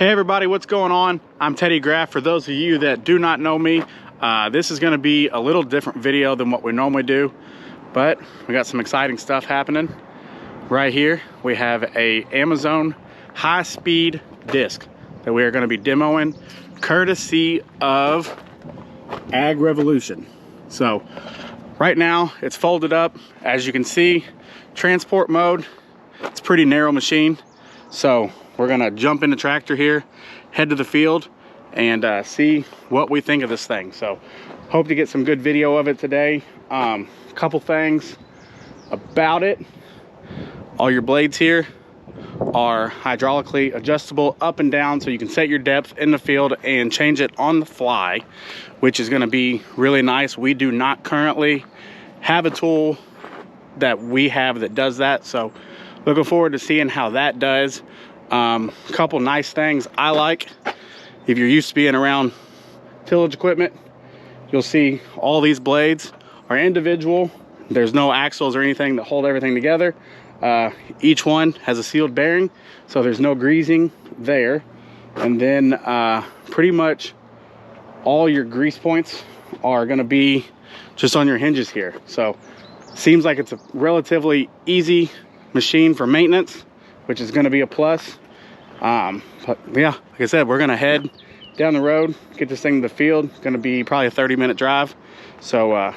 Hey everybody, what's going on? I'm Teddy Graf. For those of you that do not know me, this is going to be a little different video than what we normally do, but we got some exciting stuff happening. Right here, we have a Amazon high-speed disc that we are going to be demoing, courtesy of Ag Revolution. So right now, it's folded up. As you can see, transport mode. It's a pretty narrow machine, so we're gonna jump in the tractor here, head to the field, and see what we think of this thing. So hope to get some good video of it today. Couple things about it. All your blades here are hydraulically adjustable up and down, so you can set your depth in the field and change it on the fly, which is gonna be really nice. We do not currently have a tool that we have that does that, so looking forward to seeing how that does. Couple nice things I like. If you're used to being around tillage equipment, you'll see all these blades are individual. There's no axles or anything that hold everything together. Each one has a sealed bearing, so there's no greasing there. And then pretty much all your grease points are going to be just on your hinges here. So seems like it's a relatively easy machine for maintenance, which is going to be a plus. But yeah, like I said, we're going to head down the road, get this thing to the field. It's going to be probably a 30-minute drive, so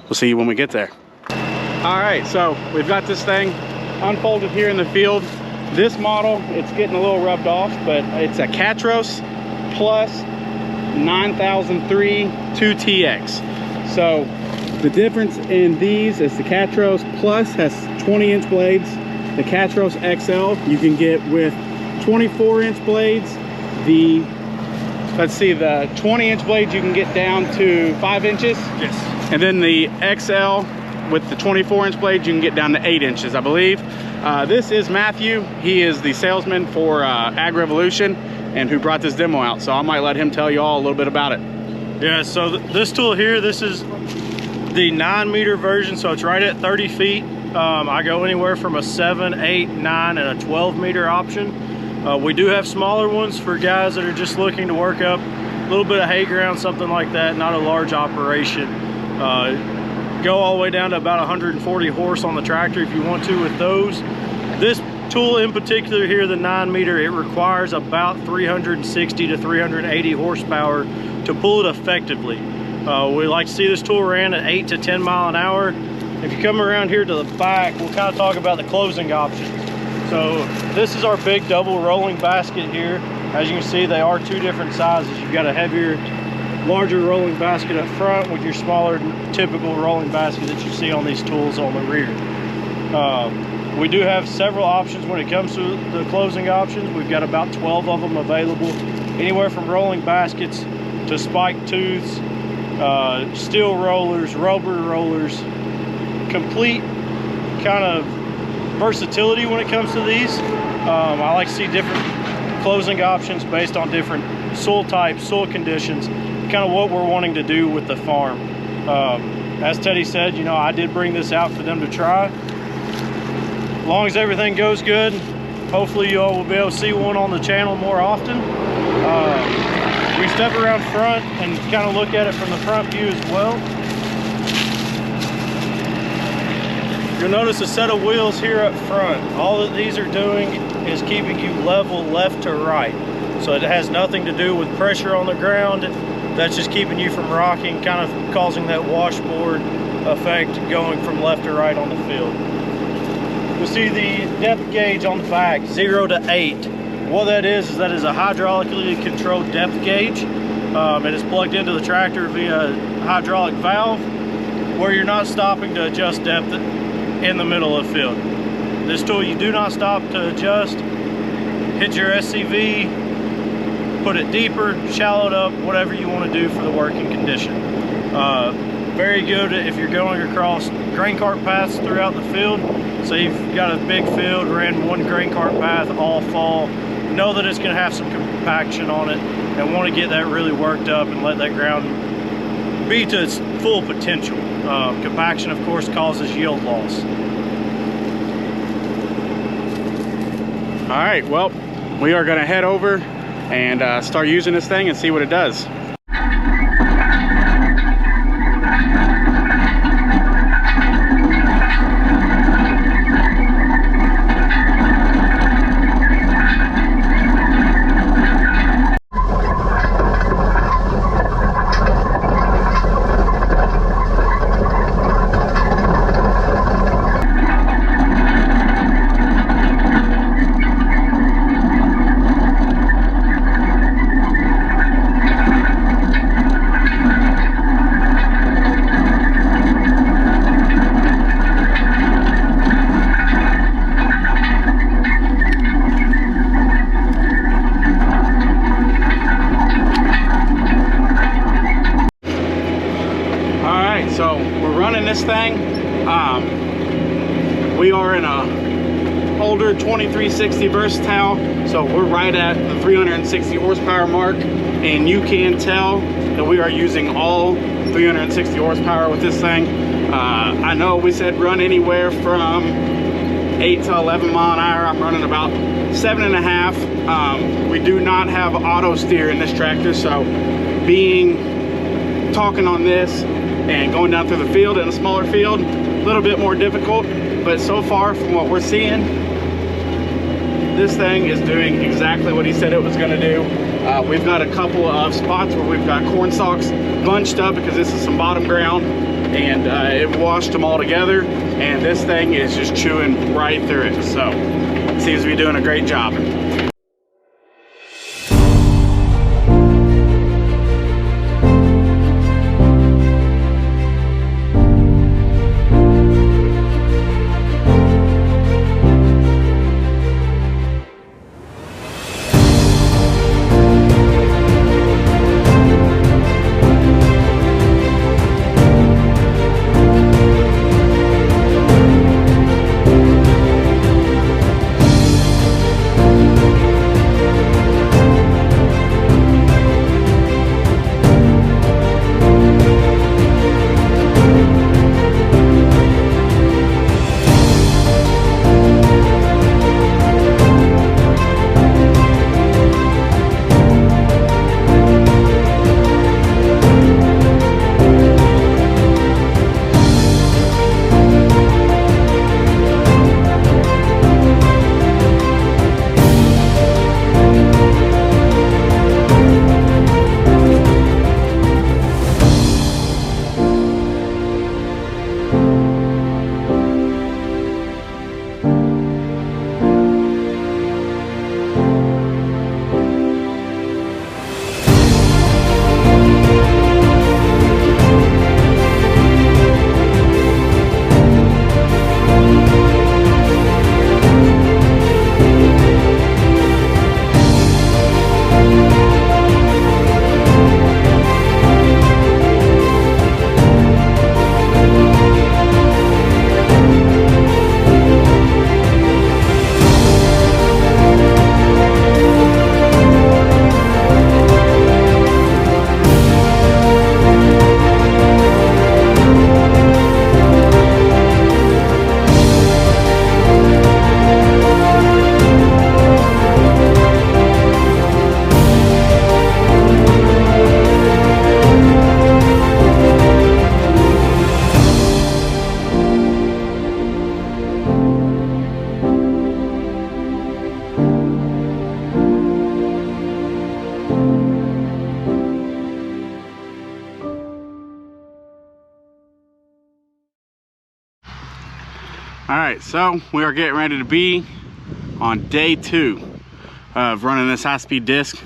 we'll see you when we get there. All right, so we've got this thing unfolded here in the field. This model, it's getting a little rubbed off, but it's a Catros Plus 9003 2TX. So the difference in these is the Catros Plus has 20-inch blades. The Catros XL you can get with 24-inch blades. The 20-inch blades you can get down to 5 inches. Yes. And then the XL with the 24-inch blades you can get down to 8 inches, I believe. This is Matthew. He is the salesman for Ag Revolution and who brought this demo out. So I might let him tell you all a little bit about it. Yeah, so this tool here, this is the 9-meter version, so it's right at 30 feet. I go anywhere from a 7, 8, 9, and a 12-meter option. We do have smaller ones for guys that are just looking to work up a little bit of hay ground, something like that, not a large operation. Go all the way down to about 140 horse on the tractor if you want to with those. This tool in particular here, the 9-meter, it requires about 360 to 380 horsepower to pull it effectively. We like to see this tool ran at 8 to 10 mile an hour. If you come around here to the back, we'll kind of talk about the closing options. So this is our big double rolling basket here. As you can see, they are two different sizes. You've got a heavier, larger rolling basket up front with your smaller, typical rolling basket that you see on these tools on the rear. We do have several options when it comes to the closing options. We've got about 12 of them available, anywhere from rolling baskets to spike tooths, steel rollers, rubber rollers, complete kind of versatility when it comes to these. I like to see different closing options based on different soil types, soil conditions, kind of what we're wanting to do with the farm. As Teddy said, you know, I did bring this out for them to try. As long as everything goes good, hopefully you all will be able to see one on the channel more often. We step around front and kind of look at it from the front view as well. You'll notice a set of wheels here up front. All that these are doing is keeping you level left to right. So it has nothing to do with pressure on the ground. That's just keeping you from rocking, kind of causing that washboard effect going from left to right on the field. You'll see the depth gauge on the back, 0 to 8. What that is that is a hydraulically controlled depth gauge. It is plugged into the tractor via hydraulic valve, where you're not stopping to adjust depth in the middle of the field. This tool you do not stop to adjust. Hit your SCV, put it deeper, shallow it up, whatever you want to do for the working condition. Very good if you're going across grain cart paths throughout the field. So you've got a big field, ran one grain cart path all fall, know that it's going to have some compaction on it and want to get that really worked up and let that ground be to its full potential. Compaction, of course, causes yield loss. All right, well, we are gonna head over and start using this thing and see what it does. So we're running this thing. We are in a older 2360 Versatile, so we're right at the 360 horsepower mark, and you can tell that we are using all 360 horsepower with this thing. I know we said run anywhere from 8 to 11 mile an hour. I'm running about 7.5. We do not have auto steer in this tractor, so talking on this and going down through the field in a smaller field, a little bit more difficult, but so far from what we're seeing, this thing is doing exactly what he said it was going to do. We've got a couple of spots where we've got corn stalks bunched up because this is some bottom ground, and it washed them all together, and this thing is just chewing right through it. So it seems to be doing a great job. All right, so we are getting ready to be on day 2 of running this high-speed disc.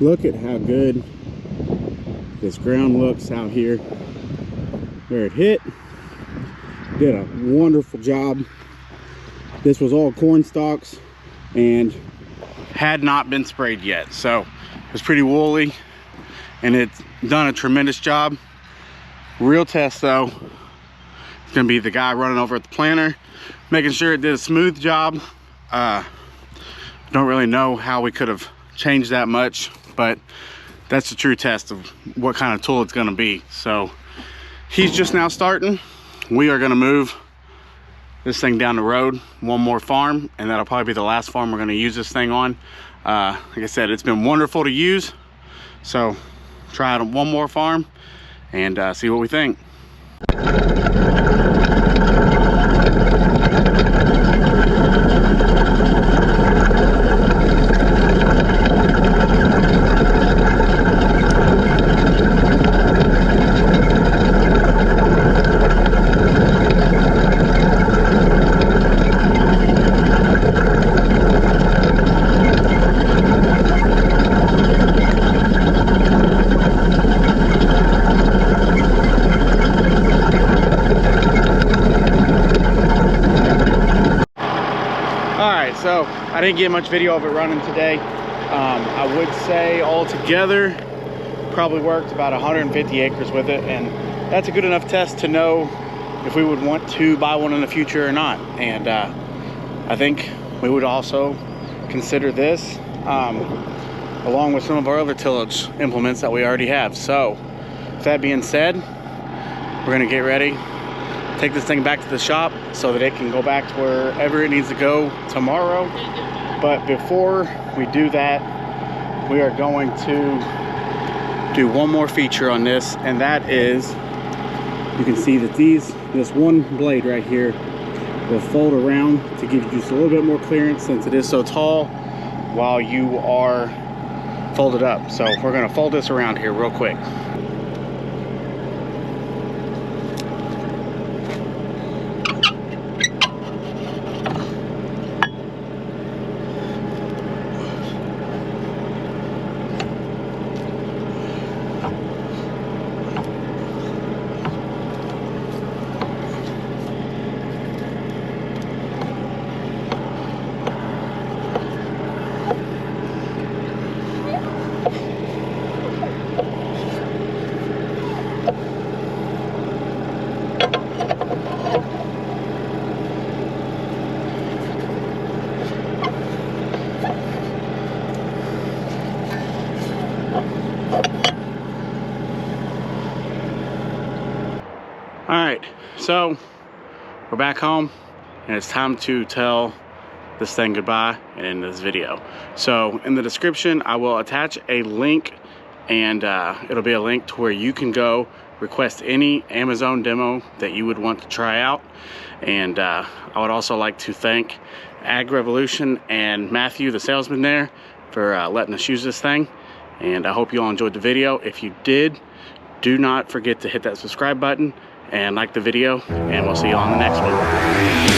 Look at how good this ground looks out here where it hit. Did a wonderful job. This was all corn stalks and had not been sprayed yet, so it was pretty woolly, and it's done a tremendous job. Real test though, it's gonna be the guy running over at the planter, making sure it did a smooth job. Don't really know how we could have changed that much, but that's the true test of what kind of tool it's gonna be. So he's just now starting. We are gonna move this thing down the road, one more farm, and that'll probably be the last farm we're going to use this thing on. Like I said, it's been wonderful to use, so try it on one more farm and see what we think. So I didn't get much video of it running today. I would say altogether probably worked about 150 acres with it, and that's a good enough test to know if we would want to buy one in the future or not. And I think we would also consider this along with some of our other tillage implements that we already have. So with that being said, we're gonna get ready, take this thing back to the shop so that it can go back to wherever it needs to go tomorrow. But before we do that, we are going to do one more feature on this, and that is, you can see that this one blade right here will fold around to give you just a little bit more clearance since it is so tall while you are folded up. So we're gonna fold this around here real quick. All right, so we're back home and it's time to tell this thing goodbye and end this video. So in the description, I will attach a link, and it'll be a link to where you can go request any Amazon demo that you would want to try out. And I would also like to thank Ag Revolution and Matthew, the salesman there, for letting us use this thing. And I hope you all enjoyed the video. If you did, do not forget to hit that subscribe button and like the video, and we'll see you on the next one.